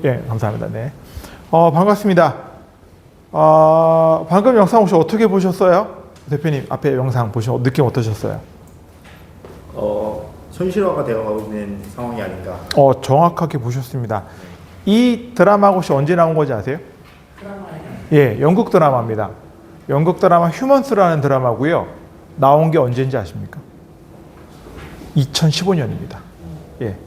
예, 감사합니다. 네. 반갑습니다. 방금 영상 혹시 어떻게 보셨어요? 대표님 앞에 영상 보시면 느낌 어떠셨어요? 현실화가 되어가고 있는 상황이 아닌가. 정확하게 보셨습니다. 이 드라마가 혹시 언제 나온 건지 아세요? 드라마예요? 예, 영국 드라마입니다. 영국 드라마 휴먼스라는 드라마고요. 나온 게 언제인지 아십니까? 2015년입니다. 예.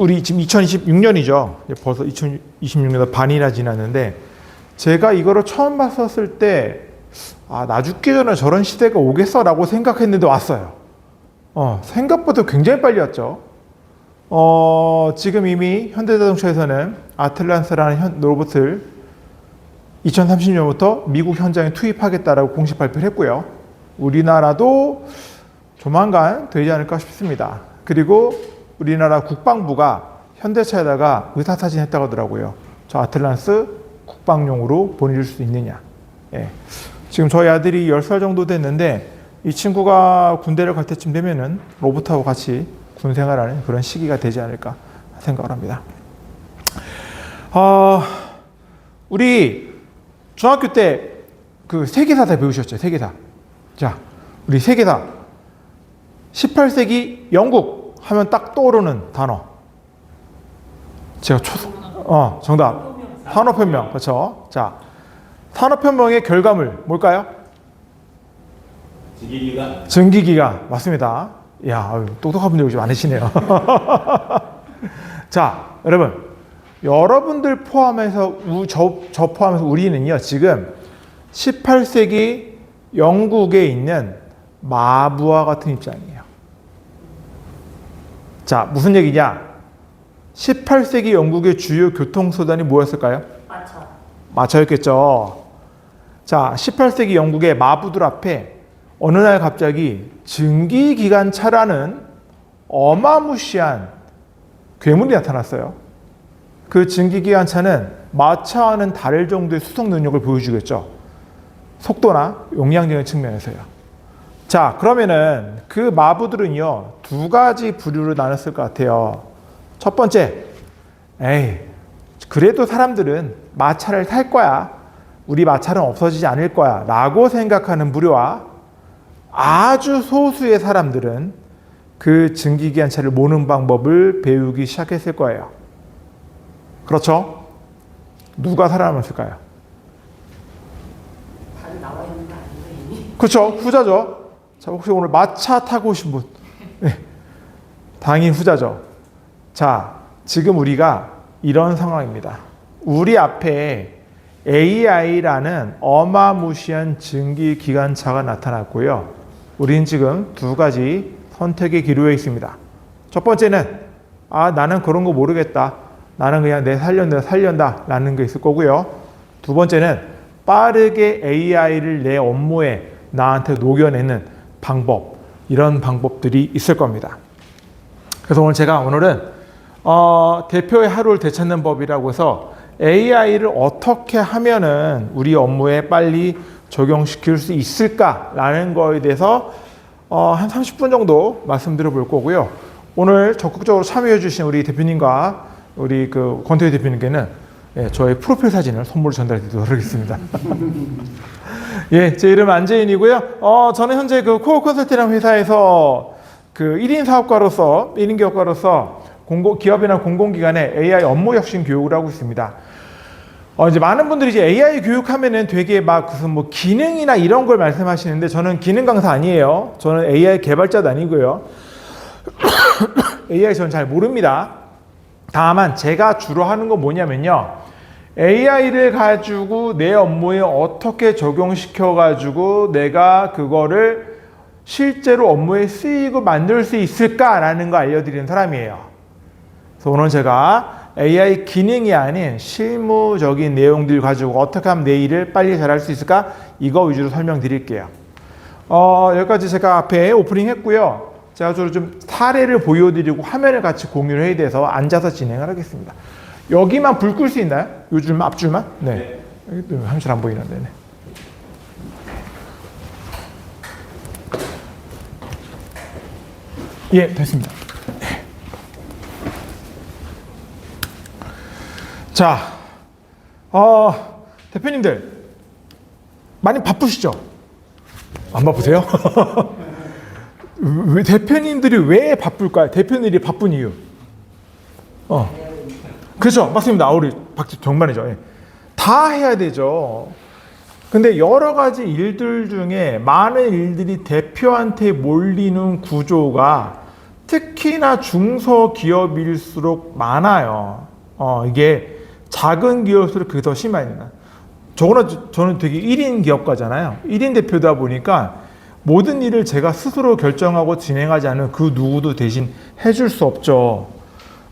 우리 지금 2026년이죠. 벌써 2026년 반이나 지났는데 제가 이거를 처음 봤었을 때 나 죽기 전에 저런 시대가 오겠어라고 생각했는데 왔어요. 생각보다 굉장히 빨리 왔죠. 지금 이미 현대자동차에서는 아틀란스라는 로봇을 2030년부터 미국 현장에 투입하겠다라고 공식 발표를 했고요. 우리나라도 조만간 되지 않을까 싶습니다. 그리고 우리나라 국방부가 현대차에다가 의사타진 했다고 하더라고요. 저 아틀란스 국방용으로 보내줄 수 있느냐. 예. 지금 저희 아들이 10살 정도 됐는데 이 친구가 군대를 갈 때쯤 되면은 로봇하고 같이 군 생활하는 그런 시기가 되지 않을까 생각을 합니다. 우리 중학교 때 그 세계사 다 배우셨죠? 세계사. 자, 우리 세계사. 18세기 영국 하면 딱 떠오르는 단어. 제가 정답. 산업혁명. 그렇죠. 자, 산업혁명의 결과물 뭘까요? 증기기가. 맞습니다. 이야, 똑똑한 분들이 요즘 많으시네요. 자, 여러분들 포함해서 저 포함해서 우리는요 지금 18세기 영국에 있는 마부와 같은 입장이에요. 자, 무슨 얘기냐? 18세기 영국의 주요 교통수단이 뭐였을까요? 마차였겠죠. 자, 18세기 영국의 마부들 앞에 어느 날 갑자기 증기기관차라는 어마무시한 괴물이 나타났어요. 그 증기기관차는 마차와는 다를 정도의 수송 능력을 보여주겠죠. 속도나 용량 등의 측면에서요. 자, 그러면은 그 마부들은요 두 가지 부류로 나눴을 것 같아요. 첫 번째, 그래도 사람들은 마차를 탈 거야. 우리 마차는 없어지지 않을 거야. 라고 생각하는 부류와 아주 소수의 사람들은 그 증기기관차를 모는 방법을 배우기 시작했을 거예요. 그렇죠? 누가 살아남았을까요? 다들 나와 있는 거 아니에요 이미? 그렇죠. 후자죠. 자, 혹시 오늘 마차 타고 오신 분? 네. 당연히 후자죠. 자, 지금 우리가 이런 상황입니다. 우리 앞에 AI라는 어마무시한 증기기관차가 나타났고요. 우린 지금 두 가지 선택의 기로에 있습니다. 첫 번째는 나는 그런 거 모르겠다. 나는 그냥 내 살련다 라는 게 있을 거고요. 두 번째는 빠르게 AI를 내 업무에 나한테 녹여내는 방법, 이런 방법들이 있을 겁니다. 그래서 오늘은 대표의 하루를 되찾는 법이라고 해서 AI를 어떻게 하면은 우리 업무에 빨리 적용시킬 수 있을까라는 거에 대해서 한 30분 정도 말씀드려 볼 거고요. 오늘 적극적으로 참여해 주신 우리 대표님과 우리 그 권태희 대표님께는 저의 프로필 사진을 선물로 전달해 드리도록 하겠습니다. 예, 제 이름은 안재인이고요. 저는 현재 그 코어 컨설팅이라는 회사에서 그 1인 사업가로서, 1인 기업가로서 기업이나 공공기관에 AI 업무 혁신 교육을 하고 있습니다. 이제 많은 분들이 이제 AI 교육하면은 되게 막 무슨 뭐 기능이나 이런 걸 말씀하시는데 저는 기능 강사 아니에요. 저는 AI 개발자도 아니고요. AI 저는 잘 모릅니다. 다만 제가 주로 하는 건 뭐냐면요. AI를 가지고 내 업무에 어떻게 적용시켜 가지고 내가 그거를 실제로 업무에 쓰이고 만들 수 있을까라는 거 알려드리는 사람이에요. 그래서 오늘 제가 AI 기능이 아닌 실무적인 내용들 가지고 어떻게 하면 내 일을 빨리 잘할 수 있을까? 이거 위주로 설명드릴게요. 여기까지 제가 앞에 오프닝 했고요. 제가 주로 좀 사례를 보여드리고 화면을 같이 공유를 해야 돼서 앉아서 진행을 하겠습니다. 여기만 불 끌 수 있나요? 요 줄만, 앞줄만? 네. 여기 한줄 안 보이는데. 네. 예, 됐습니다. 자, 대표님들 많이 바쁘시죠? 안 바쁘세요? 왜 대표님들이 왜 바쁠까요? 대표님들이 바쁜 이유. 그렇죠, 맞습니다. 우리 박집 정말이죠. 예. 다 해야 되죠. 근데 여러 가지 일들 중에 많은 일들이 대표한테 몰리는 구조가 특히나 중소기업일수록 많아요. 이게 작은 기업일수록 그게 더 심합니다. 저는 되게 1인 기업가잖아요. 1인 대표다 보니까 모든 일을 제가 스스로 결정하고 진행하지 않으면 그 누구도 대신 해줄 수 없죠.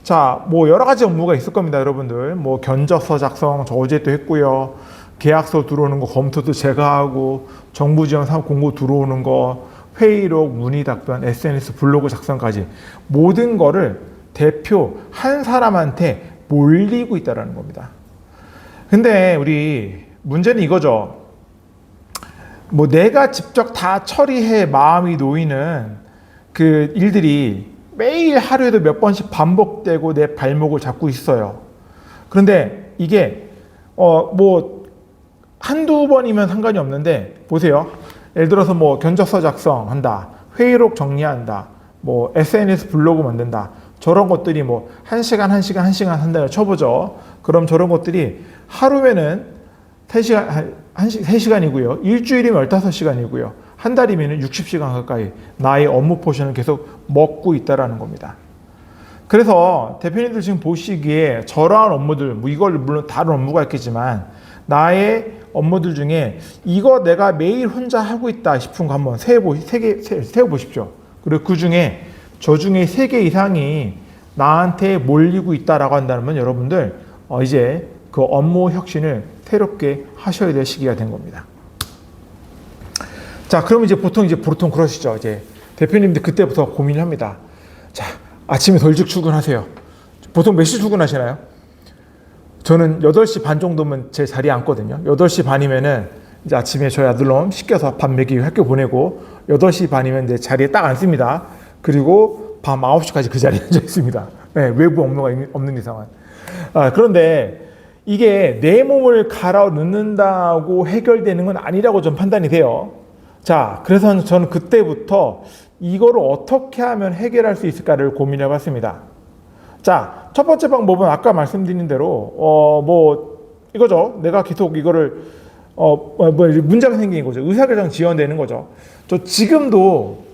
자, 뭐 여러 가지 업무가 있을 겁니다, 여러분들. 뭐 견적서 작성, 저 어제 또 했고요. 계약서 들어오는 거 검토도 제가 하고, 정부 지원 사업 공고 들어오는 거, 회의록, 문의 답변, SNS 블로그 작성까지 모든 거를 대표 한 사람한테 몰리고 있다는 겁니다. 근데 우리 문제는 이거죠. 뭐 내가 직접 다 처리해 마음이 놓이는 그 일들이 매일 하루에도 몇 번씩 반복되고 내 발목을 잡고 있어요. 그런데 이게 뭐 한두 번이면 상관이 없는데 보세요. 예를 들어서 뭐 견적서 작성한다, 회의록 정리한다, 뭐 SNS 블로그 만든다. 저런 것들이 뭐 1시간 한다고 쳐보죠. 그럼 저런 것들이 하루에는 3시간이고요. 일주일이면 15시간이고요. 한 달이면 60시간 가까이 나의 업무 포션을 계속 먹고 있다는 겁니다. 그래서 대표님들 지금 보시기에 저러한 업무들, 뭐 이걸 물론 다른 업무가 있겠지만 나의 업무들 중에 이거 내가 매일 혼자 하고 있다 싶은 거 한번 세어보십시오. 그리고 그 중에 저 중에 3개 이상이 나한테 몰리고 있다라고 한다면 여러분들 이제 그 업무 혁신을 새롭게 하셔야 될 시기가 된 겁니다. 자, 그럼 이제 보통 그러시죠. 이제 대표님들 그때부터 고민을 합니다. 자, 아침에 더 일찍 출근하세요. 보통 몇 시 출근하시나요? 저는 8시 반 정도면 제 자리에 앉거든요. 8시 반이면은 이제 아침에 저희 아들놈 씻겨서 밥 먹이고 학교 보내고 8시 반이면 이제 자리에 딱 앉습니다. 그리고 밤 9시까지 그 자리에 앉아 있습니다. 네, 외부 업무가 없는 이상은. 그런데 이게 내 몸을 갈아 넣는다고 해결되는 건 아니라고 좀 판단이 돼요. 자, 그래서 저는 그때부터 이거를 어떻게 하면 해결할 수 있을까를 고민해 봤습니다. 자, 첫 번째 방법은 아까 말씀드린 대로 뭐 이거죠. 내가 계속 이거를 문제가 생긴 거죠. 의사결정 지연되는 거죠. 저 지금도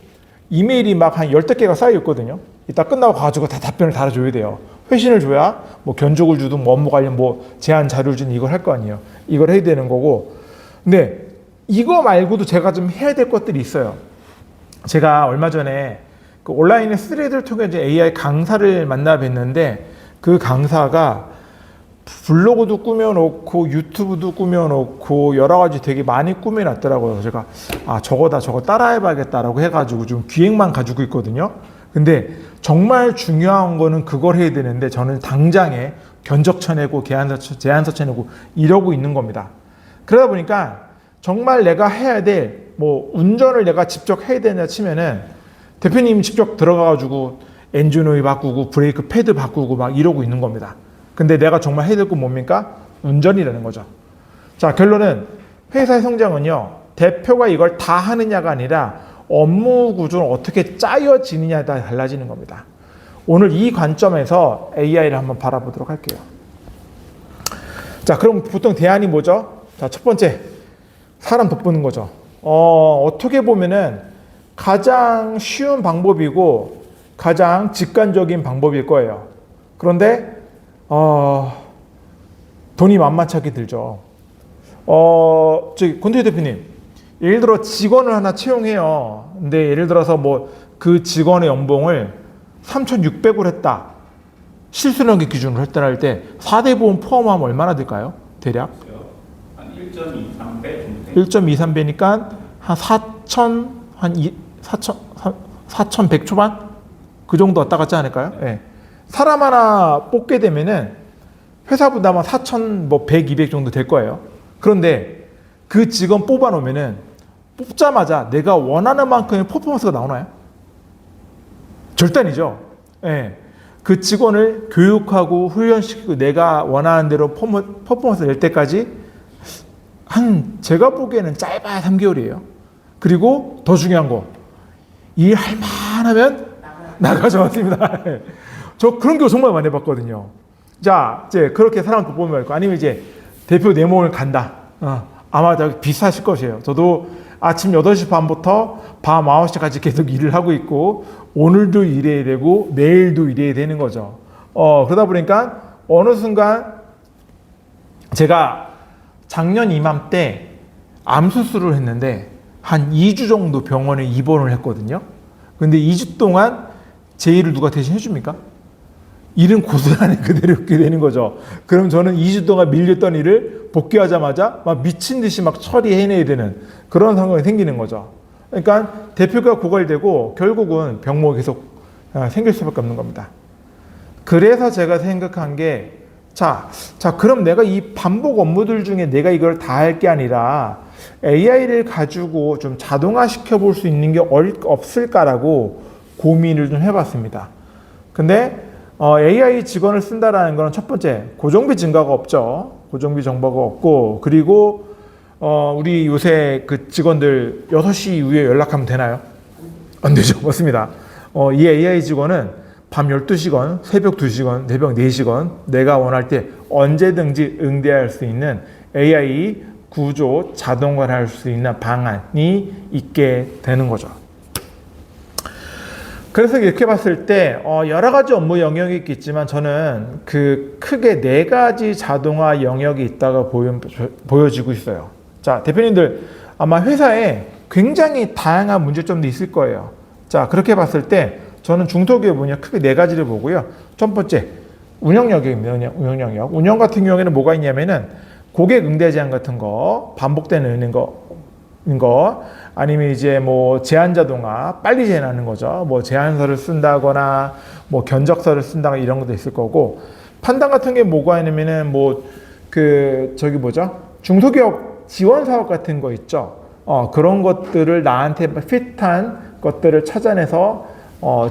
이메일이 막 한 10개가 쌓여 있거든요. 이따 끝나고 가지고 다 답변을 달아줘야 돼요. 회신을 줘야 뭐 견적을 주든 뭐 업무 관련 뭐 제안 자료를 주든 이걸 할 거 아니에요. 이걸 해야 되는 거고. 근데 이거 말고도 제가 좀 해야 될 것들이 있어요. 제가 얼마 전에 그 온라인의 스레드를 통해 이제 AI 강사를 만나 뵀는데 그 강사가 블로그도 꾸며놓고 유튜브도 꾸며놓고 여러 가지 되게 많이 꾸며놨더라고요. 제가 저거 따라해봐야겠다라고 해가지고 좀 기획만 가지고 있거든요. 근데 정말 중요한 거는 그걸 해야 되는데 저는 당장에 견적 쳐내고 제안서 쳐내고 이러고 있는 겁니다. 그러다 보니까 정말 내가 해야 될 뭐 운전을 내가 직접 해야 되냐 치면은 대표님 직접 들어가가지고 엔진 오일 바꾸고 브레이크 패드 바꾸고 막 이러고 있는 겁니다. 근데 내가 정말 해야 될 건 뭡니까? 운전이라는 거죠. 자, 결론은 회사의 성장은요, 대표가 이걸 다 하느냐가 아니라 업무 구조는 어떻게 짜여지느냐에 따라 달라지는 겁니다. 오늘 이 관점에서 AI를 한번 바라보도록 할게요. 자, 그럼 보통 대안이 뭐죠? 자, 첫 번째, 사람 돋보는 거죠. 어떻게 보면은 가장 쉬운 방법이고 가장 직관적인 방법일 거예요. 그런데 돈이 만만치 들죠. 권태희 대표님, 예를 들어 직원을 하나 채용해요. 근데 예를 들어서 뭐 그 직원의 연봉을 3,600으로 했다. 실수령기 기준으로 했다 할 때 4대 보험 포함하면 얼마나 들까요? 대략? 한 1.23배 정도. 1.23배니까 한 4,100 초반? 그 정도 왔다 갔지 않을까요? 네. 사람 하나 뽑게 되면은 회사 분담은 4,100, 200 정도 될 거예요. 그런데 그 직원 뽑아 놓으면은 뽑자마자 내가 원하는 만큼의 퍼포먼스가 나오나요? 절대 아니죠. 예. 그 직원을 교육하고 훈련시키고 내가 원하는 대로 퍼포먼스 낼 때까지 제가 보기에는 짧아야 3개월이에요. 그리고 더 중요한 거, 일할 만하면 나가죠. 맞습니다. 저 그런 거 정말 많이 해봤거든요. 자, 이제 그렇게 사람 돋보면 말고, 아니면 이제 대표 내모를 간다. 아마 비슷하실 것이에요. 저도 아침 8시 반부터 밤 9시까지 계속 일을 하고 있고, 오늘도 일해야 되고, 내일도 일해야 되는 거죠. 그러다 보니까 어느 순간 제가 작년 이맘때 암 수술을 했는데, 한 2주 정도 병원에 입원을 했거든요. 근데 2주 동안 제 일을 누가 대신 해줍니까? 일은 고스란히 그대로 있게 되는 거죠. 그럼 저는 2주 동안 밀렸던 일을 복귀하자마자 막 미친 듯이 막 처리해내야 되는 그런 상황이 생기는 거죠. 그러니까 대표가 고갈되고 결국은 병목이 계속 생길 수밖에 없는 겁니다. 그래서 제가 생각한 게, 자, 그럼 내가 이 반복 업무들 중에 내가 이걸 다 할 게 아니라 AI를 가지고 좀 자동화시켜 볼 수 있는 게 없을까라고 고민을 좀 해봤습니다. 근데 AI 직원을 쓴다라는 건 첫 번째, 고정비 증가가 없죠. 고정비 정보가 없고, 그리고 우리 요새 그 직원들 6시 이후에 연락하면 되나요? 안 되죠. 맞습니다. 이 AI 직원은 밤 12시건, 새벽 2시건, 새벽 4시건 내가 원할 때 언제든지 응대할 수 있는 AI 구조 자동화를 할 수 있는 방안이 있게 되는 거죠. 그래서 이렇게 봤을 때 여러 가지 업무 영역이 있겠지만 저는 그 크게 4가지 자동화 영역이 있다가 보여지고 있어요. 자, 대표님들 아마 회사에 굉장히 다양한 문제점도 있을 거예요. 자, 그렇게 봤을 때 저는 중소기업 분야 크게 4가지를 보고요. 첫 번째, 운영 영역입니다. 운영 영역. 운영 같은 경우에는 뭐가 있냐면은 고객 응대 제한 같은 거, 반복되는 거, 아니면 이제 뭐 제한 자동화, 빨리 제한하는 거죠. 뭐 제안서를 쓴다거나, 뭐 견적서를 쓴다거나 이런 것도 있을 거고, 판단 같은 게 뭐가 있냐면은 중소기업 지원 사업 같은 거 있죠. 그런 것들을 나한테 핏한 것들을 찾아내서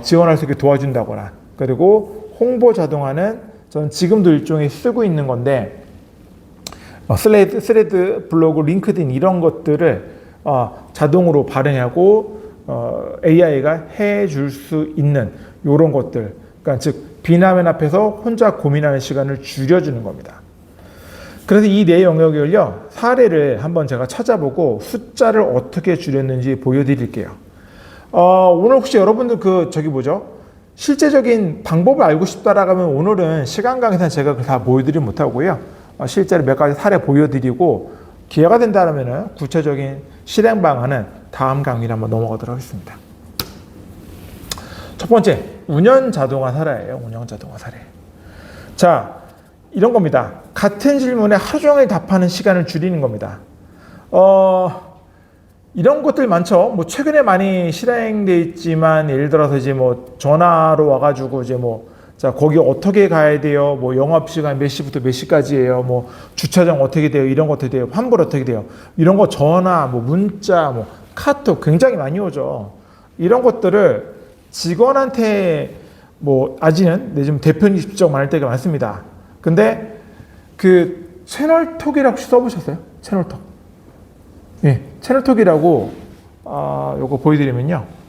지원할 수 있게 도와준다거나, 그리고 홍보 자동화는 저는 지금도 일종의 쓰고 있는 건데, 스레드, 블로그, 링크드인 이런 것들을 자동으로 발행하고 AI가 해줄 수 있는 이런 것들, 그러니까 즉 비나면 앞에서 혼자 고민하는 시간을 줄여주는 겁니다. 그래서 이 네 영역을요, 사례를 한번 제가 찾아보고 숫자를 어떻게 줄였는지 보여드릴게요. 오늘 혹시 여러분들 실제적인 방법을 알고 싶다라고 하면 오늘은 시간 강의에서 제가 다 보여드리지 못하고요. 실제로 몇 가지 사례 보여드리고 기회가 된다면 구체적인 실행 방안은 다음 강의를 한번 넘어가도록 하겠습니다. 첫 번째, 운영 자동화 사례예요. 운영 자동화 사례. 자, 이런 겁니다. 같은 질문에 하루 종일 답하는 시간을 줄이는 겁니다. 이런 것들 많죠. 뭐 최근에 많이 실행돼 있지만, 예를 들어서 이제 뭐 전화로 와가지고 이제 자, 거기 어떻게 가야 돼요? 뭐 영업시간 몇 시부터 몇 시까지예요? 뭐 주차장 어떻게 돼요? 이런 거 어떻게 돼요? 환불 어떻게 돼요? 이런 거 전화, 뭐 문자, 뭐 카톡 굉장히 많이 오죠. 이런 것들을 직원한테 아직은 지금 대표님 직접 말할 때가 많습니다. 근데 그 채널톡이라고 혹시 써보셨어요? 채널톡. 예, 채널톡이라고 요거 보여드리면요.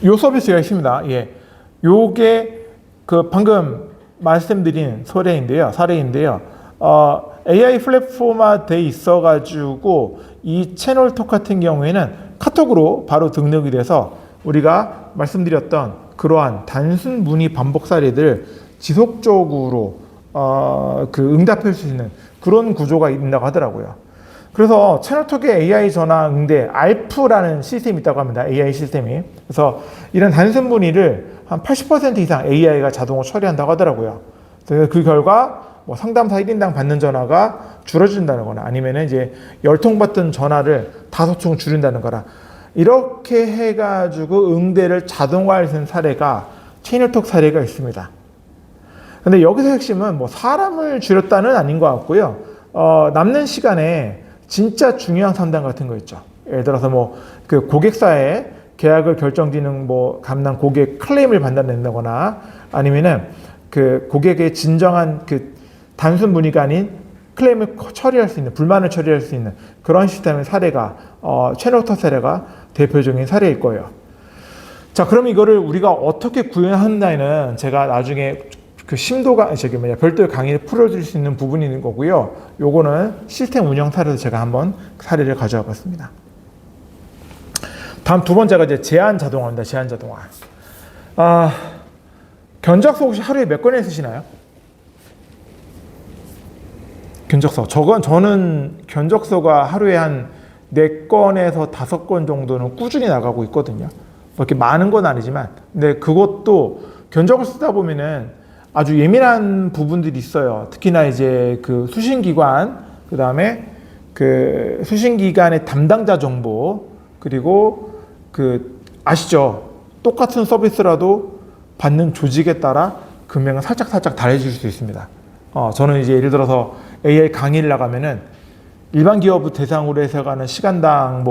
요 서비스가 있습니다. 예. 요게 방금 말씀드린 사례인데요. AI 플랫폼화 돼 있어가지고 이 채널톡 같은 경우에는 카톡으로 바로 등록이 돼서 우리가 말씀드렸던 그러한 단순 문의 반복 사례들 지속적으로 응답할 수 있는 그런 구조가 있다고 하더라고요. 그래서 채널톡에 AI 전화 응대 알프라는 시스템이 있다고 합니다. AI 시스템이. 그래서 이런 단순 문의를 한 80% 이상 AI가 자동으로 처리한다고 하더라고요. 그래서 그 결과 상담사 1인당 받는 전화가 줄어든다는 거나, 아니면 이제 10통 받던 전화를 5통 줄인다는 거라, 이렇게 해가지고 응대를 자동화할 수 있는 사례가 채널톡 사례가 있습니다. 근데 여기서 핵심은 사람을 줄였다는 아닌 것 같고요. 남는 시간에 진짜 중요한 상담 같은 거 있죠. 예를 들어서 뭐 그 고객사에 계약을 결정짓는 뭐 감당 고객 클레임을 판단된다거나 아니면은 그 고객의 진정한 그 단순 문의가 아닌 클레임을 처리할 수 있는 불만을 처리할 수 있는 그런 시스템의 사례가 최노터 사례가 대표적인 사례일 거예요. 자, 그럼 이거를 우리가 어떻게 구현하느냐는 제가 나중에 그 심도가 별도의 강의를 풀어줄 수 있는 부분이 있는 거고요. 요거는 시스템 운영 사례로 제가 한번 사례를 가져와 봤습니다. 다음 두 번째가 이제 제한 자동화입니다. 제한 자동화. 견적서 혹시 하루에 몇 건을 쓰시나요? 견적서. 저는 견적서가 하루에 한 4건에서 5건 정도는 꾸준히 나가고 있거든요. 그렇게 많은 건 아니지만, 근데 그것도 견적을 쓰다 보면은 아주 예민한 부분들이 있어요. 특히나 이제 그 수신기관, 그 다음에 그 수신기관의 담당자 정보, 그리고 그 아시죠? 똑같은 서비스라도 받는 조직에 따라 금액은 살짝 달라질 수 있습니다. 저는 이제 예를 들어서 AI 강의를 나가면은 일반 기업 대상으로 해서 가는 시간당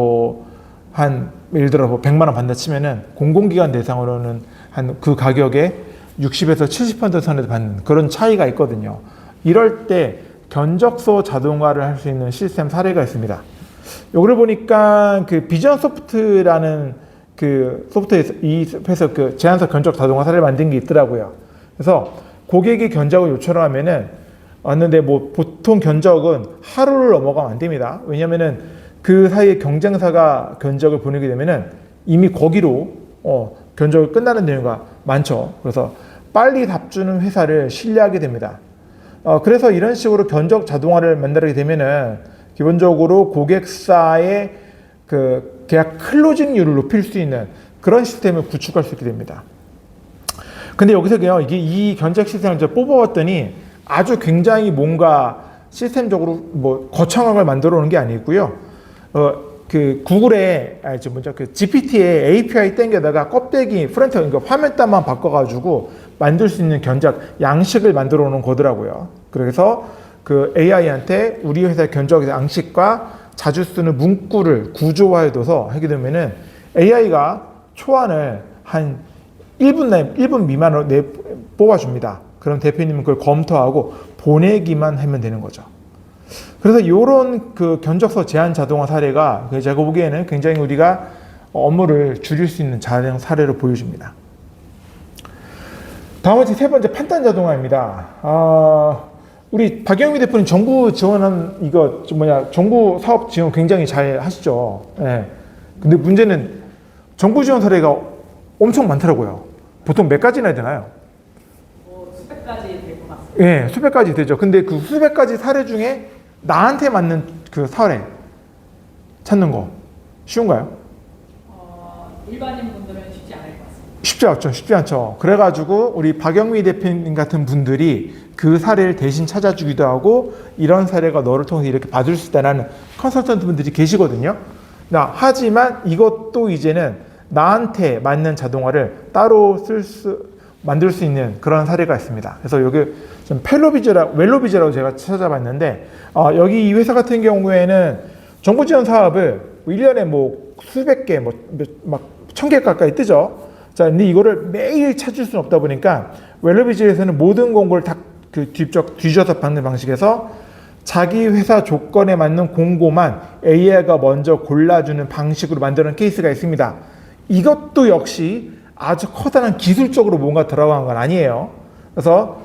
예를 들어 100만 원 받는다 치면은 공공기관 대상으로는 한 그 가격에 60에서 70% 선에서 받는 그런 차이가 있거든요. 이럴 때 견적서 자동화를 할 수 있는 시스템 사례가 있습니다. 요거를 보니까 그 비전 소프트라는 그 소프트에서 그 제한서 견적 자동화 사례를 만든 게 있더라고요. 그래서 고객이 견적을 요청을 하면은 왔는데 뭐 보통 견적은 하루를 넘어가면 안 됩니다. 왜냐면은 그 사이에 경쟁사가 견적을 보내게 되면은 이미 거기로 견적을 끝나는 경우가 많죠. 그래서 빨리 답 주는 회사를 신뢰하게 됩니다. 그래서 이런 식으로 견적 자동화를 만들게 되면은 기본적으로 고객사의 그 계약 클로징률을 높일 수 있는 그런 시스템을 구축할 수 있게 됩니다. 근데 여기서 그냥 이 견적 시스템을 뽑아봤더니 아주 굉장히 뭔가 시스템적으로 뭐 거창한 걸 만들어 오는 게 아니고요. 그 구글의 그 GPT의 API 땡겨다가 껍데기 프론트 그러니까 화면단만 바꿔가지고 만들 수 있는 견적 양식을 만들어 오는 거더라고요. 그래서 그 AI한테 우리 회사 견적 양식과 자주 쓰는 문구를 구조화해둬서 하게 되면은 AI가 초안을 한 1분 미만으로 뽑아줍니다. 그럼 대표님은 그걸 검토하고 보내기만 하면 되는 거죠. 그래서 이런 그 견적서 제한 자동화 사례가 제가 보기에는 굉장히 우리가 업무를 줄일 수 있는 사례로 보여집니다. 다음은 세 번째 판단 자동화입니다. 우리 박영미 대표님 정부 지원한 정부 사업 지원 굉장히 잘 하시죠. 예. 근데 문제는 정부 지원 사례가 엄청 많더라고요. 보통 몇 가지나 해야 되나요? 수백 가지 될 것 같습니다. 예, 수백 가지 되죠. 근데 그 수백 가지 사례 중에 나한테 맞는 그 사례 찾는 거 쉬운가요? 일반인 분들은 쉽지 않을 것 같습니다. 쉽지 않죠. 그래가지고 우리 박영미 대표님 같은 분들이 그 사례를 대신 찾아주기도 하고 이런 사례가 너를 통해서 이렇게 받을 수 있다는 컨설턴트 분들이 계시거든요. 하지만 이것도 이제는 나한테 맞는 자동화를 따로 만들 수 있는 그런 사례가 있습니다. 그래서 여기 좀 웰로비즈라고 제가 찾아봤는데, 여기 이 회사 같은 경우에는 정부 지원 사업을 1년에 뭐 수백 개, 막 1000개 가까이 뜨죠. 자, 근데 이거를 매일 찾을 수는 없다 보니까 웰로비즈에서는 모든 공고를 다 뒤져서 받는 방식에서 자기 회사 조건에 맞는 공고만 AI가 먼저 골라주는 방식으로 만드는 케이스가 있습니다. 이것도 역시 아주 커다란 기술적으로 뭔가 들어간 건 아니에요. 그래서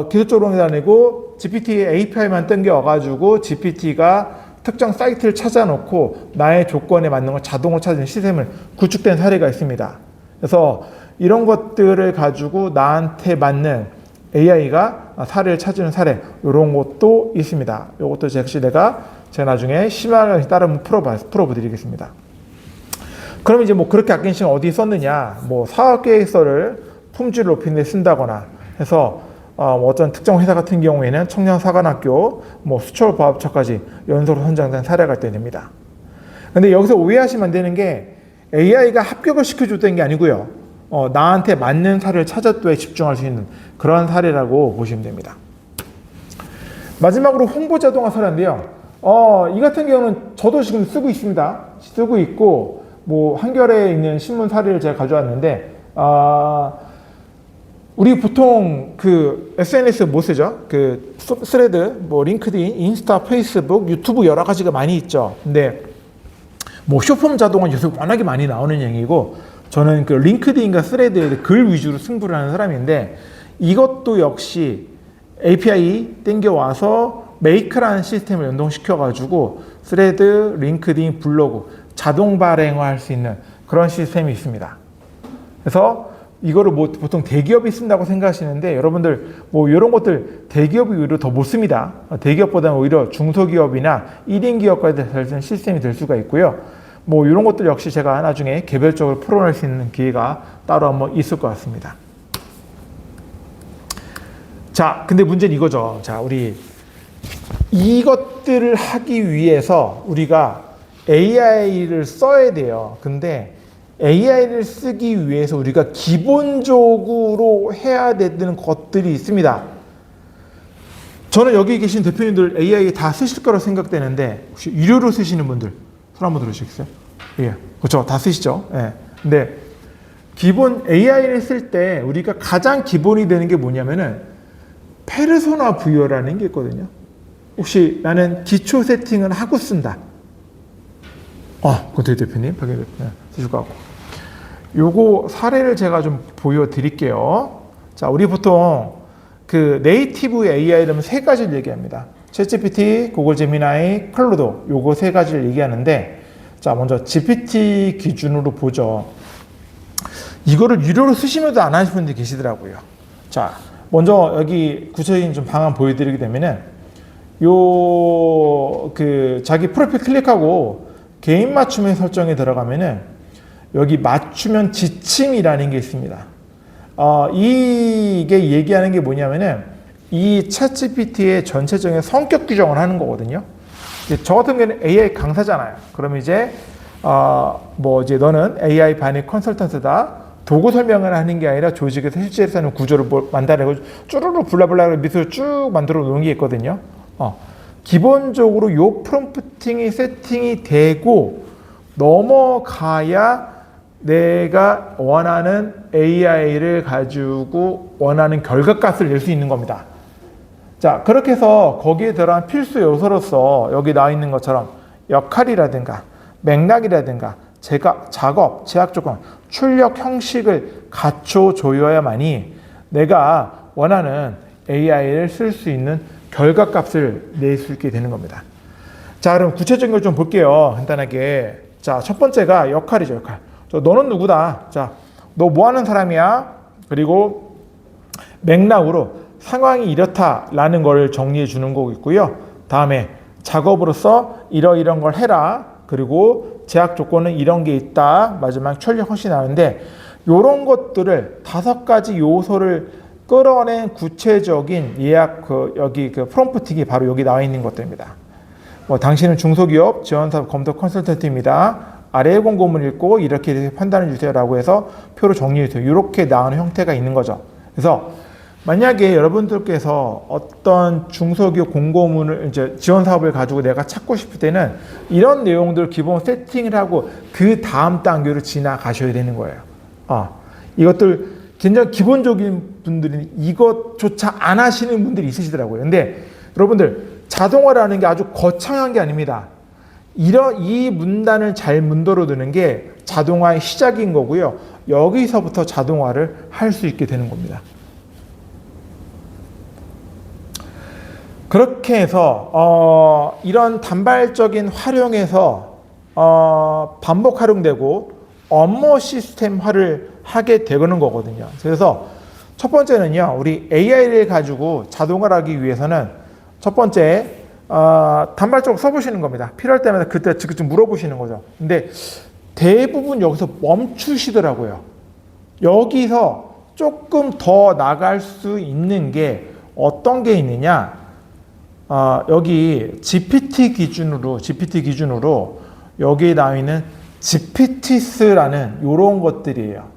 기술적으로는 아니고 GPT API만 땡겨와가지고 GPT가 특정 사이트를 찾아놓고 나의 조건에 맞는 걸 자동으로 찾는 시스템을 구축된 사례가 있습니다. 그래서 이런 것들을 가지고 나한테 맞는 AI가 사례를 찾는 사례 이런 것도 있습니다. 이것도 제가 나중에 심화를 따르면 풀어보드리겠습니다. 그럼 이제 뭐 그렇게 아낀 시간 어디 썼느냐? 뭐 사업계획서를 품질을 높이는 데 쓴다거나 해서 어떤 특정 회사 같은 경우에는 청년사관학교, 뭐 수철보합처까지 연소로 선정된 사례가 있답니다. 근데 여기서 오해하시면 안 되는 게 AI가 합격을 시켜줬다는 게 아니고요. 나한테 맞는 사례를 찾아도에 집중할 수 있는 그런 사례라고 보시면 됩니다. 마지막으로 홍보 자동화 사례인데요. 이 같은 경우는 저도 지금 쓰고 있습니다. 쓰고 있고, 뭐, 한겨레에 있는 신문 사례를 제가 가져왔는데, 우리 보통 그 SNS 뭐 쓰죠? 그 스레드, 뭐, 링크드인, 인스타, 페이스북, 유튜브 여러 가지가 많이 있죠. 근데, 뭐, 쇼폼 자동화 요새 워낙에 많이 나오는 얘기고, 저는 그 링크드인과 스레드에 글 위주로 승부를 하는 사람인데, 이것도 역시 API 땡겨와서 메이크라는 시스템을 연동시켜가지고 스레드, 링크드인, 블로그 자동 발행화할 수 있는 그런 시스템이 있습니다. 그래서 이거를 뭐 보통 대기업이 쓴다고 생각하시는데 여러분들 뭐 이런 것들 대기업이 오히려 더 못 씁니다. 대기업보다는 오히려 중소기업이나 1인 기업까지 될 수 있는 시스템이 될 수가 있고요. 뭐 이런 것들 역시 제가 나중에 개별적으로 풀어낼 수 있는 기회가 따로 한번 있을 것 같습니다. 자, 근데 문제는 이거죠. 자, 우리 이것들을 하기 위해서 우리가 AI를 써야 돼요. 근데 AI를 쓰기 위해서 우리가 기본적으로 해야 되는 것들이 있습니다. 저는 여기 계신 대표님들 AI 다 쓰실 거라고 생각되는데 혹시 유료로 쓰시는 분들 손 한번 들어주시겠어요? 예, 그렇죠. 다 쓰시죠. 예. 근데 기본 AI를 쓸 때 우리가 가장 기본이 되는 게 뭐냐면은 페르소나 부여라는 게 있거든요. 혹시 나는 기초 세팅을 하고 쓴다. 고대 대표님, 박영 대표님 쓰실 것 같고. 요거 사례를 제가 좀 보여드릴게요. 자, 우리 보통 그 네이티브 AI라면 세 가지를 얘기합니다. 챗GPT, 구글 제미나이, 클로드 요거 세 가지를 얘기하는데 자, 먼저 GPT 기준으로 보죠. 이거를 유료로 쓰시면도 안 하시는 분들이 계시더라고요. 자, 먼저 여기 구체적인 좀 방안 보여드리게 되면은 자기 프로필 클릭하고 개인 맞춤의 설정에 들어가면은 여기 맞춤형 지침이라는 게 있습니다. 이게 얘기하는 게 뭐냐면은 이 챗GPT의 전체적인 성격 규정을 하는 거거든요. 저 같은 경우는 AI 강사잖아요. 그럼 이제 이제 너는 AI 반의 컨설턴트다. 도구 설명을 하는 게 아니라 조직에서 실제로 하는 구조를 만들어내고 쭈루루 블라블라 밑으로 쭉 만들어 놓은 게 있거든요. 기본적으로 요 프롬프팅이 세팅이 되고 넘어가야 내가 원하는 AI를 가지고 원하는 결과값을 낼 수 있는 겁니다. 자, 그렇게 해서 거기에 들어간 필수 요소로서 여기 나와 있는 것처럼 역할이라든가 맥락이라든가 작업, 제약 조건, 출력 형식을 갖춰줘야만이 내가 원하는 AI를 쓸 수 있는 결과값을 낼 수 있게 되는 겁니다. 자, 그럼 구체적인 걸 좀 볼게요. 간단하게. 자, 첫 번째가 역할이죠, 역할. 너는 누구다. 자, 너 뭐 하는 사람이야? 그리고 맥락으로 상황이 이렇다라는 걸 정리해 주는 거고 있고요. 다음에 작업으로서 이런 걸 해라. 그리고 제약 조건은 이런 게 있다. 마지막 출력 형식이 나오는데 이런 것들을 5가지 요소를 끌어낸 구체적인 예약 여기 프롬프팅이 바로 여기 나와 있는 것들입니다. 당신은 중소기업 지원사업 검토 컨설턴트입니다. 아래의 공고문을 읽고 이렇게 판단해 주세요라고 해서 표로 정리해 주세요. 이렇게 나오는 형태가 있는 거죠. 그래서 만약에 여러분들께서 어떤 중소기업 공고문을 이제 지원 사업을 가지고 내가 찾고 싶을 때는 이런 내용들 기본 세팅을 하고 그 다음 단계로 지나가셔야 되는 거예요. 이것들 굉장히 기본적인 분들이 이것조차 안 하시는 분들이 있으시더라고요. 근데 여러분들 자동화라는 게 아주 거창한 게 아닙니다. 이 문단을 잘 문도로 두는 게 자동화의 시작인 거고요. 여기서부터 자동화를 할 수 있게 되는 겁니다. 그렇게 해서 이런 단발적인 활용에서 반복 활용되고 업무 시스템화를 하게 되는 거거든요. 그래서 첫 번째는요, 우리 AI를 가지고 자동화를 하기 위해서는 첫 번째 단발적으로 써보시는 겁니다. 필요할 때마다 그때 지금 물어보시는 거죠. 근데 대부분 여기서 멈추시더라고요. 여기서 조금 더 나갈 수 있는 게 어떤 게 있느냐? 여기 GPT 기준으로 여기에 나와 있는 GPTs라는 이런 것들이에요.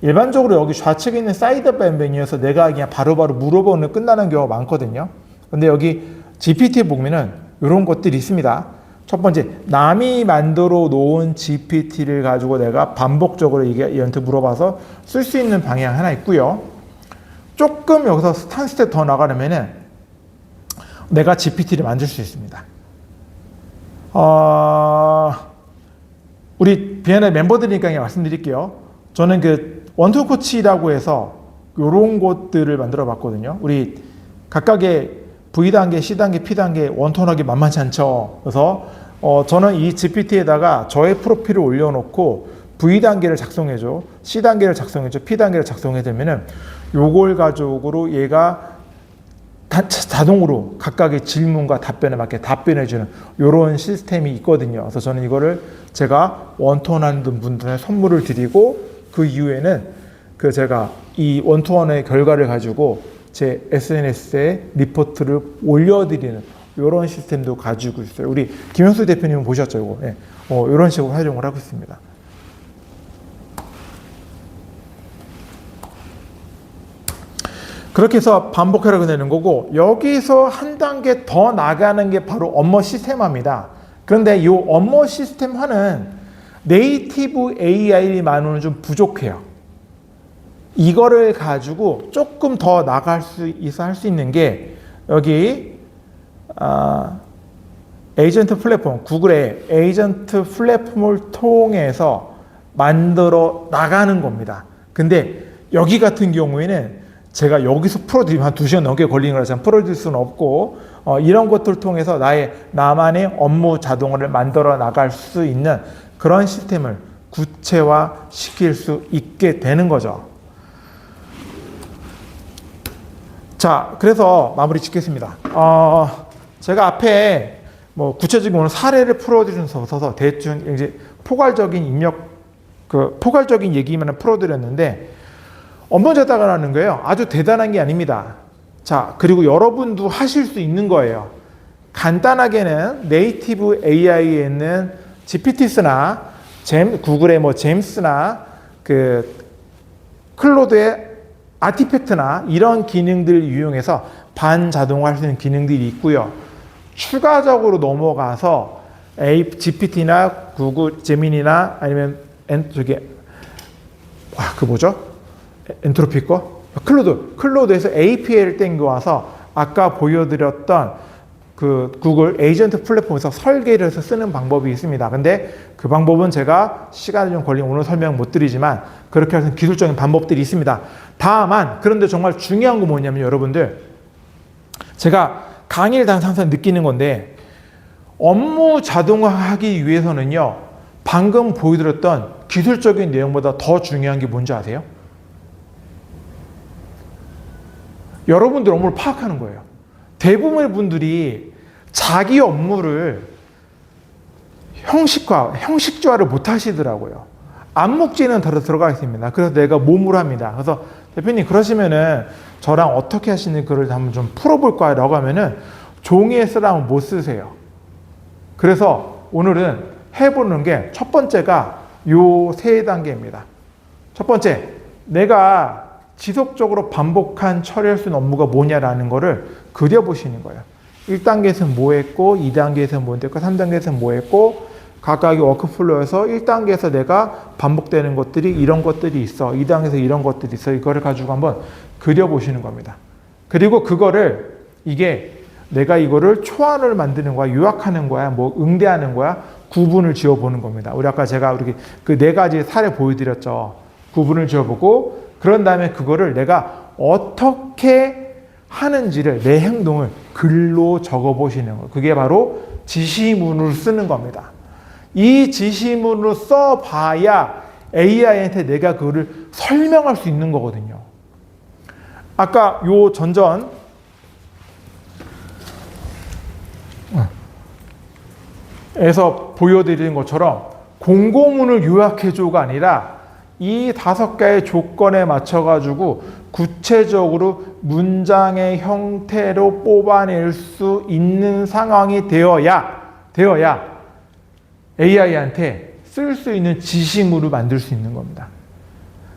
일반적으로 여기 좌측에 있는 사이드 메뉴에서 내가 그냥 바로바로 물어보는 끝나는 경우가 많거든요. 근데 여기 GPT 보면은 이런 것들이 있습니다. 첫 번째, 남이 만들어 놓은 GPT를 가지고 내가 반복적으로 얘한테 물어봐서 쓸 수 있는 방향 하나 있고요. 조금 여기서 한 스텝 더 나가려면은 내가 GPT를 만들 수 있습니다. 우리 비엔나 멤버들이니까 말씀드릴게요. 저는 그 원투 코치라고 해서 이런 것들을 만들어 봤거든요. 우리 각각의 V단계, C단계, P단계 원톤하기 만만치 않죠. 그래서 저는 이 GPT에다가 저의 프로필을 올려놓고 V단계를 작성해줘, C단계를 작성해줘, P단계를 작성해주면은 요걸 가지고 얘가 자동으로 각각의 질문과 답변에 맞게 답변해주는 이런 시스템이 있거든요. 그래서 저는 이거를 제가 원투원하는 분들에 선물을 드리고 그 이후에는 그 제가 이 원투원의 결과를 가지고 제 SNS에 리포트를 올려드리는 이런 시스템도 가지고 있어요. 우리 김현수 대표님은 보셨죠, 이거? 네. 이런 식으로 활용을 하고 있습니다. 그렇게 해서 반복하라고 되는 거고, 여기서 한 단계 더 나가는 게 바로 업무 시스템화입니다. 그런데 이 업무 시스템화는 네이티브 AI만으로는 좀 부족해요. 이거를 가지고 조금 더 나갈 수 있어 할 수 있는 게 여기 에이전트 플랫폼, 구글의 에이전트 플랫폼을 통해서 만들어 나가는 겁니다. 근데 여기 같은 경우에는 제가 여기서 풀어드리면 한 2시간 넘게 걸리는 거라서 풀어드릴 수는 없고 이런 것들을 통해서 나만의 업무 자동화를 만들어 나갈 수 있는 그런 시스템을 구체화 시킬 수 있게 되는 거죠. 자, 그래서 마무리 짓겠습니다. 제가 앞에 뭐 구체적인 오늘 사례를 풀어드리면서 대충 이제 포괄적인 포괄적인 얘기만 풀어드렸는데 업무 자동화라는 거예요. 아주 대단한 게 아닙니다. 자, 그리고 여러분도 하실 수 있는 거예요. 간단하게는 네이티브 AI에 있는 GPT나 구글의 뭐 제임스나 그 클로드의 아티팩트나 이런 기능들을 이용해서 반자동화할 수 있는 기능들이 있고요. 추가적으로 넘어가서 GPT나 구글 제미니나 아니면 엔트로피 거? 클로드에서 API를 땡겨와서 아까 보여드렸던 그 구글 에이전트 플랫폼에서 설계를 해서 쓰는 방법이 있습니다. 근데 그 방법은 제가 시간이 좀 걸리면 오늘 설명 못 드리지만 그렇게 해서 기술적인 방법들이 있습니다. 다만 그런데 정말 중요한 건 뭐냐면 여러분들 제가 강의를 당해서 항상 느끼는 건데 업무 자동화하기 위해서는요 방금 보여드렸던 기술적인 내용보다 더 중요한 게 뭔지 아세요? 여러분들 업무를 파악하는 거예요. 대부분의 분들이 자기 업무를 형식화를 못 하시더라고요. 암묵지는 들어가 있습니다. 그래서 내가 몸으로 합니다. 그래서 대표님 그러시면은 저랑 어떻게 하시는 글을 한번 좀 풀어볼까요? 라고 하면은 종이에 쓰라면 못 쓰세요. 그래서 오늘은 해보는 게 첫 번째가 요 세 단계입니다. 첫 번째, 내가 지속적으로 반복한 처리할 수 있는 업무가 뭐냐라는 거를 그려보시는 거예요. 1단계에서는 뭐 했고, 2단계에서는 뭐 했고, 3단계에서는 뭐 했고, 각각의 워크플로우에서 1단계에서 내가 반복되는 것들이 이런 것들이 있어. 2단계에서 이런 것들이 있어. 이거를 가지고 한번 그려보시는 겁니다. 그리고 그거를 내가 이거를 초안을 만드는 거야, 요약하는 거야, 뭐 응대하는 거야, 구분을 지어보는 겁니다. 우리 아까 제가 그 4가지 사례 보여드렸죠. 구분을 지어보고 그런 다음에 그거를 내가 어떻게 하는지를 내 행동을 글로 적어보시는 거예요. 그게 바로 지시문을 쓰는 겁니다. 이 지시문을 써봐야 AI한테 내가 그거를 설명할 수 있는 거거든요. 아까 요 에서 보여드리는 것처럼 공고문을 요약해줘가 아니라 이 5가지 조건에 맞춰가지고 구체적으로 문장의 형태로 뽑아낼 수 있는 상황이 되어야 AI한테 쓸 수 있는 지시물을 만들 수 있는 겁니다.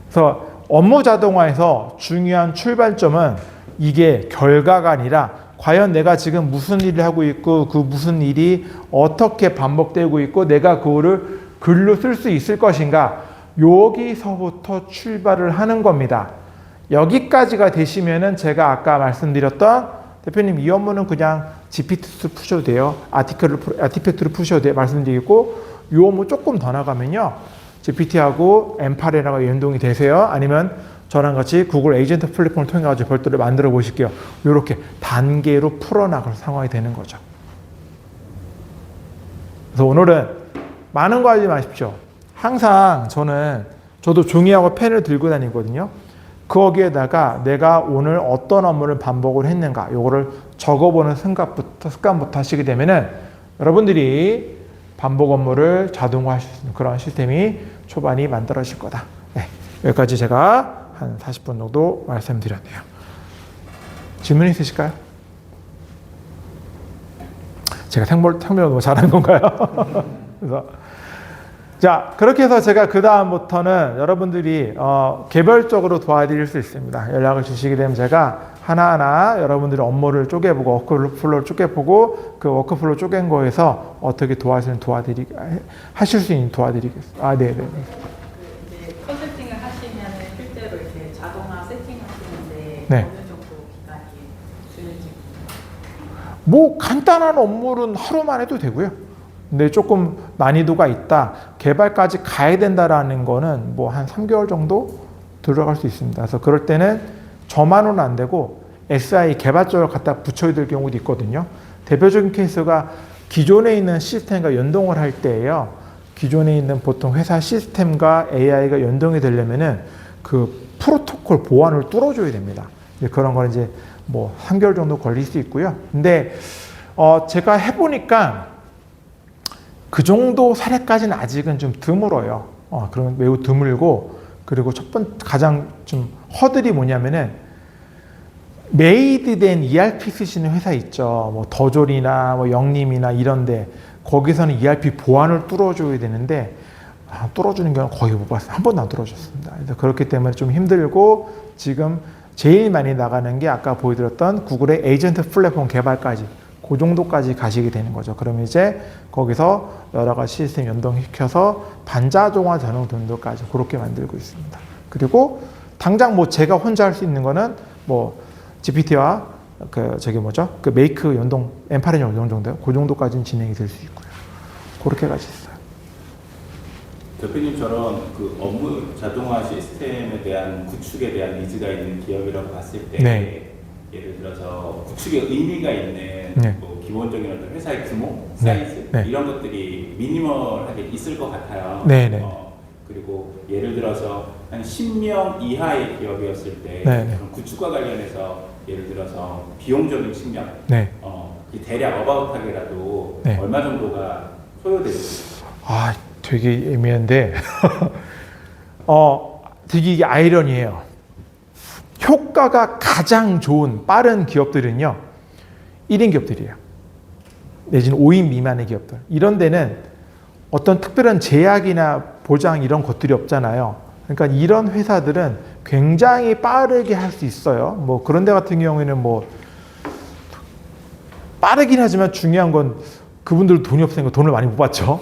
그래서 업무 자동화에서 중요한 출발점은 이게 결과가 아니라 과연 내가 지금 무슨 일을 하고 있고 그 무슨 일이 어떻게 반복되고 있고 내가 그거를 글로 쓸 수 있을 것인가, 여기서부터 출발을 하는 겁니다. 여기까지가 되시면은 제가 아까 말씀드렸던, 대표님 이 업무는 그냥 GPT로 푸셔도 돼요, 아티팩트로 푸셔도 돼요 말씀드리고, 이 업무 조금 더 나가면요 GPT하고 M8이랑 연동이 되세요, 아니면 저랑 같이 구글 에이전트 플랫폼을 통해 가지고 별도로 만들어 보실게요. 이렇게 단계로 풀어나갈 상황이 되는 거죠. 그래서 오늘은 많은 거 하지 마십시오. 항상 저도 종이하고 펜을 들고 다니거든요. 거기에다가 내가 오늘 어떤 업무를 반복을 했는가, 요거를 적어보는 습관부터 하시게 되면은 여러분들이 반복 업무를 자동화할 수 있는 그런 시스템이 초반이 만들어질 거다. 네, 여기까지 제가 한 40분 정도 말씀드렸네요. 질문 있으실까요? 제가 탕비를 너무 잘하는 건가요? 그래서 자, 그렇게 해서 제가 그 다음부터는 여러분들이 개별적으로 도와드릴 수 있습니다. 연락을 주시게 되면 제가 하나하나 여러분들이 업무를 쪼개보고 워크플로우를 쪼개보고 그 워크플로우 쪼갠 거에서 어떻게 하실 수 있는 도와드리겠습니다. 아, 네네. 이제 컨설팅을 하시면 실제로 이렇게 자동화 세팅하시는데 네. 어느 정도 기간이 주는지. 뭐 간단한 업무는 하루만 해도 되고요. 근데 조금 난이도가 있다, 개발까지 가야 된다라는 거는 뭐 한 3개월 정도 들어갈 수 있습니다. 그래서 그럴 때는 저만으로는 안 되고 SI 개발적으로 갖다 붙여야 될 경우도 있거든요. 대표적인 케이스가 기존에 있는 시스템과 연동을 할 때예요. 기존에 있는 보통 회사 시스템과 AI가 연동이 되려면은 그 프로토콜 보안을 뚫어줘야 됩니다. 그런 거는 이제 뭐 3개월 정도 걸릴 수 있고요. 근데 제가 해보니까 그 정도 사례까지는 아직은 좀 드물어요. 그러면 매우 드물고, 그리고 가장 좀 허들이 뭐냐면은 메이드된 ERP 쓰시는 회사 있죠. 뭐 더졸이나 뭐 영림이나 이런데 거기서는 ERP 보안을 뚫어줘야 되는데 뚫어주는 경우는 거의 못 봤어요. 한 번도 안 뚫어줬습니다. 그래서 그렇기 때문에 좀 힘들고, 지금 제일 많이 나가는 게 아까 보여드렸던 구글의 에이전트 플랫폼 개발까지, 그 정도까지 가시게 되는 거죠. 그러면 이제 거기서 여러 가지 시스템 연동시켜서 반자동화 전용 정도까지 그렇게 만들고 있습니다. 그리고 당장 뭐 제가 혼자 할 수 있는 거는 뭐 GPT와 그 메이크 연동, M8의 연동 정도, 그 정도까지는 진행이 될 수 있고요. 그렇게 가지 있어요. 대표님처럼 그 업무 자동화 시스템에 대한 구축에 대한 니즈가 있는 기업이라고 봤을 때, 네. 예를 들어서 구축에 의미가 있는 네. 뭐 기본적인 어떤 회사의 규모, 네. 사이즈 네. 이런 것들이 미니멀하게 있을 것 같아요. 네네. 그리고 예를 들어서 한 10명 이하의 기업이었을 때 네네. 그런 구축과 관련해서 예를 들어서 비용적인 측면, 네. 대략 어바웃하게라도 네. 얼마 정도가 소요될지. 되게 애매한데 되게 이게 아이러니해요. 효과가 가장 좋은 빠른 기업들은요 1인 기업들이에요. 내지는 5인 미만의 기업들. 이런 데는 어떤 특별한 제약이나 보장 이런 것들이 없잖아요. 그러니까 이런 회사들은 굉장히 빠르게 할 수 있어요. 뭐 그런 데 같은 경우에는 뭐 빠르긴 하지만 중요한 건 그분들 돈이 없으니까 돈을 많이 못 받죠.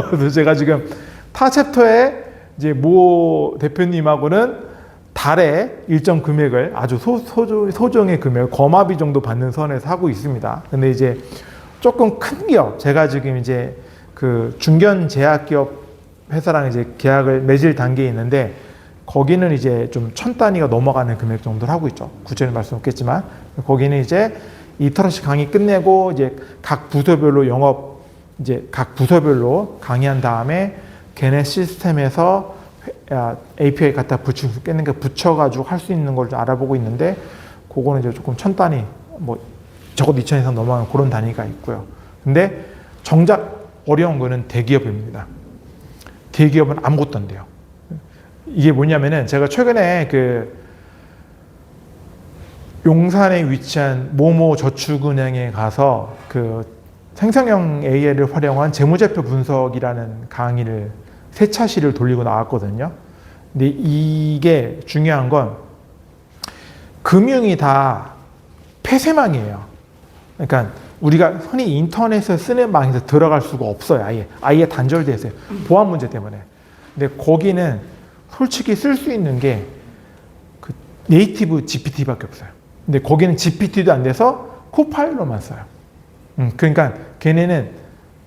그래서 제가 지금 타 챕터에 이제 모 대표님하고는 달에 일정 금액을 아주 소정의 금액, 거마비 정도 받는 선에서 하고 있습니다. 근데 이제 조금 큰 기업, 제가 지금 이제 그 중견 제약기업 회사랑 이제 계약을 맺을 단계에 있는데, 거기는 이제 좀 1000단위가 넘어가는 금액 정도를 하고 있죠. 구체는 말씀 없겠지만, 거기는 이제 이터러시 강의 끝내고 이제 각 부서별로 각 부서별로 강의한 다음에 걔네 시스템에서 API 갖다 붙여가지고 할 수 있는 걸 좀 알아보고 있는데, 그거는 이제 조금 1000단위, 뭐 적어도 2000 이상 넘어가는 그런 단위가 있고요. 근데 정작 어려운 거는 대기업입니다. 대기업은 아무것도 안 돼요. 이게 뭐냐면은 제가 최근에 그 용산에 위치한 모모 저축은행에 가서 그 생성형 AI를 활용한 재무제표 분석이라는 강의를 3차시를 돌리고 나왔거든요. 근데 이게 중요한 건 금융이 다 폐쇄망이에요. 그러니까 우리가 흔히 인터넷을 쓰는 방에서 들어갈 수가 없어요. 아예 단절되어 있어요. 보안 문제 때문에. 근데 거기는 솔직히 쓸 수 있는 게 그 네이티브 GPT밖에 없어요. 근데 거기는 GPT도 안 돼서 코파일럿만 써요. 그러니까 걔네는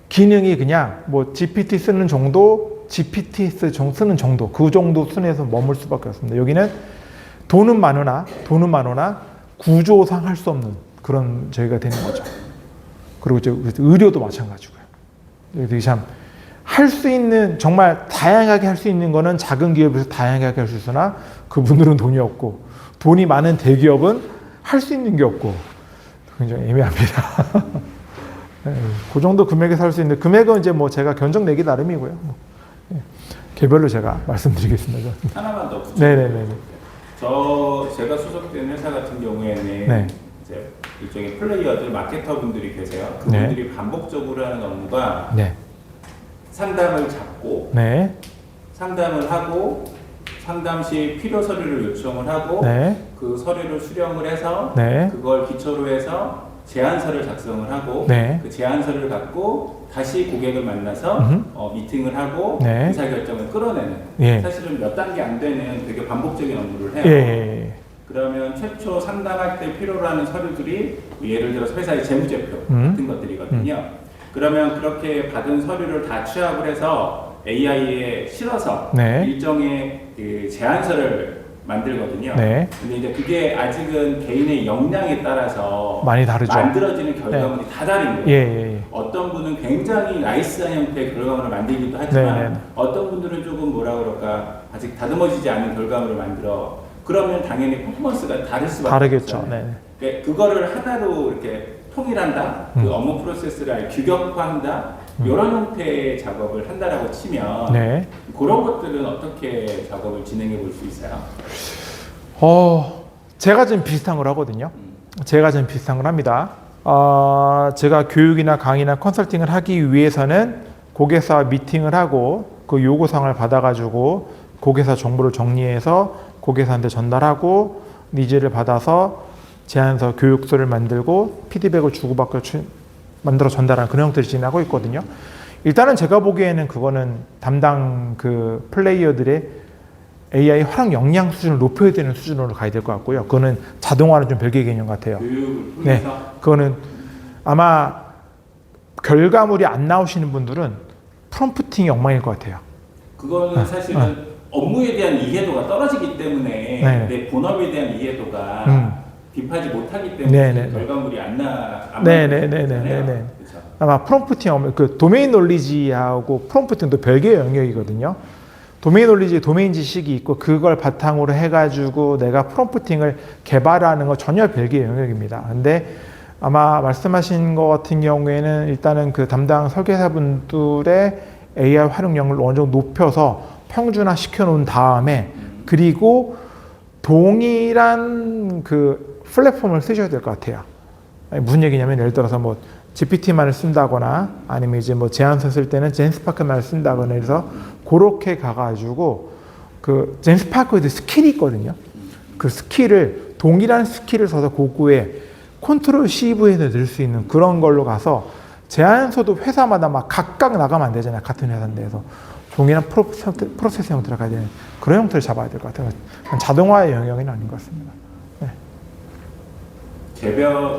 기능이 그냥 뭐 GPT 쓰는 정도, GPT 쓰는 정도, 그 정도 순에서 머물 수밖에 없습니다. 여기는 돈은 많으나 구조상 할 수 없는 그런 저희가 되는 거죠. 그리고 이제 의료도 마찬가지고요. 여기 참 할 수 있는, 정말 다양하게 할 수 있는 거는 작은 기업에서 다양하게 할 수 있으나 그분들은 돈이 없고, 돈이 많은 대기업은 할 수 있는 게 없고 굉장히 애매합니다. 그 정도 금액에서 할 수 있는, 금액은 이제 뭐 제가 견적 내기 나름이고요. 개별로 제가 말씀드리겠습니다. 하나만 더 붙여. 네네네. 제가 소속된 회사 같은 경우에는 네. 이제 일종의 플레이어들, 마케터 분들이 계세요. 그분들이 반복적으로 하는 업무가 네. 상담을 잡고, 네. 상담을 하고, 상담 시 필요 서류를 요청을 하고, 네. 그 서류를 수령을 해서 네. 그걸 기초로 해서 제안서를 작성을 하고, 네. 그 제안서를 갖고 다시 고객을 만나서 미팅을 하고 네. 의사결정을 끌어내는, 예. 사실은 몇 단계 안 되는 되게 반복적인 업무를 해요. 예. 그러면 최초 상담할 때 필요로 하는 서류들이 예를 들어서 회사의 재무제표 같은 것들이거든요. 그러면 그렇게 받은 서류를 다 취합을 해서 AI에 실어서 네. 일정의 그 제안서를 만들거든요. 네. 근데 이제 그게 아직은 개인의 역량에 따라서 많이 다르죠. 만들어지는 결과물이 다 다른 거예요. 예. 어떤 분은 굉장히 나이스한 형태의 결과물을 만들기도 하지만 네. 어떤 분들은 조금 뭐라 그럴까 아직 다듬어지지 않은 결과물을 만들어. 그러면 당연히 퍼포먼스가 다를 수밖에 다르겠죠. 없잖아요. 네. 그러니까 그거를 하나로 이렇게 통일한다, 그 업무 프로세스를 아예 규격화한다, 이런 형태의 작업을 한다라고 치면 네. 그런 것들은 어떻게 작업을 진행해 볼 수 있어요? 제가 좀 비슷한 걸 하거든요. 제가 좀 비슷한 걸 합니다. 제가 교육이나 강의나 컨설팅을 하기 위해서는 고객사와 미팅을 하고 그 요구사항을 받아가지고 고객사 정보를 정리해서 고객사한테 전달하고 니즈를 받아서 제안서 교육서를 만들고 피드백을 주고받고 만들어 전달하는 그런 형태를 진행하고 있거든요. 일단은 제가 보기에는 그거는 담당 그 플레이어들의 AI 활용 역량 수준을 높여야 되는 수준으로 가야 될 것 같고요. 그거는 자동화는 좀 별개의 개념 같아요. 교육을 네, 통해서 그거는 아마 결과물이 안 나오시는 분들은 프롬프팅이 엉망일 것 같아요. 그거는 사실은 업무에 대한 이해도가 떨어지기 때문에 네. 내 본업에 대한 이해도가 딥하지 못하기 때문에 네. 결과물이 안 네. 그렇죠. 아마 프롬프팅, 그 도메인 놀리지하고 프롬프팅도 별개의 영역이거든요. 도메인 놀리지, 도메인 지식이 있고 그걸 바탕으로 해가지고 내가 프롬프팅을 개발하는 거 전혀 별개의 영역입니다. 근데 아마 말씀하신 것 같은 경우에는 일단은 그 담당 설계사분들의 AI 활용력을 어느 정도 높여서 평준화 시켜놓은 다음에 그리고 동일한 그 플랫폼을 쓰셔야 될 것 같아요. 무슨 얘기냐면 예를 들어서 뭐 GPT만을 쓴다거나 아니면 이제 뭐 제안서 쓸 때는 젠스파크만을 쓴다거나 해서 그렇게 가가지고 그 젠스파크에도 스킬이 있거든요. 그 스킬을 동일한 스킬을 써서 고구에 컨트롤 CV에서 넣을 수 있는 그런 걸로 가서 제안서도 회사마다 막 각각 나가면 안 되잖아요. 같은 회사인데서 동일한 프로세스 형태로 가야 되는 그런 형태를 잡아야 될 것 같아요. 자동화의 영역은 아닌 것 같습니다.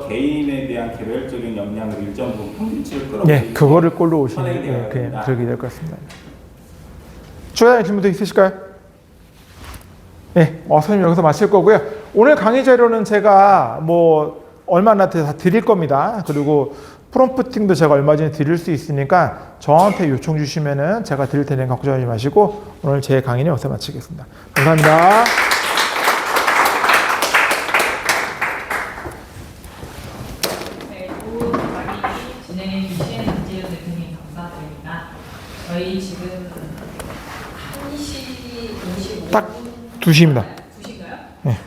개인에 대한 개별적인 역량을 일정 부분 평균치를 끌어올리고 네, 그거를 꼴로 오시는 선행되어야 그냥 된다. 그렇게 될 것 같습니다. 추가적인 질문도 있으실까요? 네, 선생님 여기서 마칠 거고요. 오늘 강의 자료는 제가 뭐 얼마나 다 드릴 겁니다. 그리고 프롬프팅도 제가 얼마 전에 드릴 수 있으니까 저한테 요청 주시면은 제가 드릴 테니 걱정하지 마시고 오늘 제 강의는 여기서 마치겠습니다. 감사합니다. 네, 좋은 강의 진행해 주신 안재현 대표님 감사드립니다. 저희 지금 1시 55분 딱 2시입니다. 2시인가요? 네.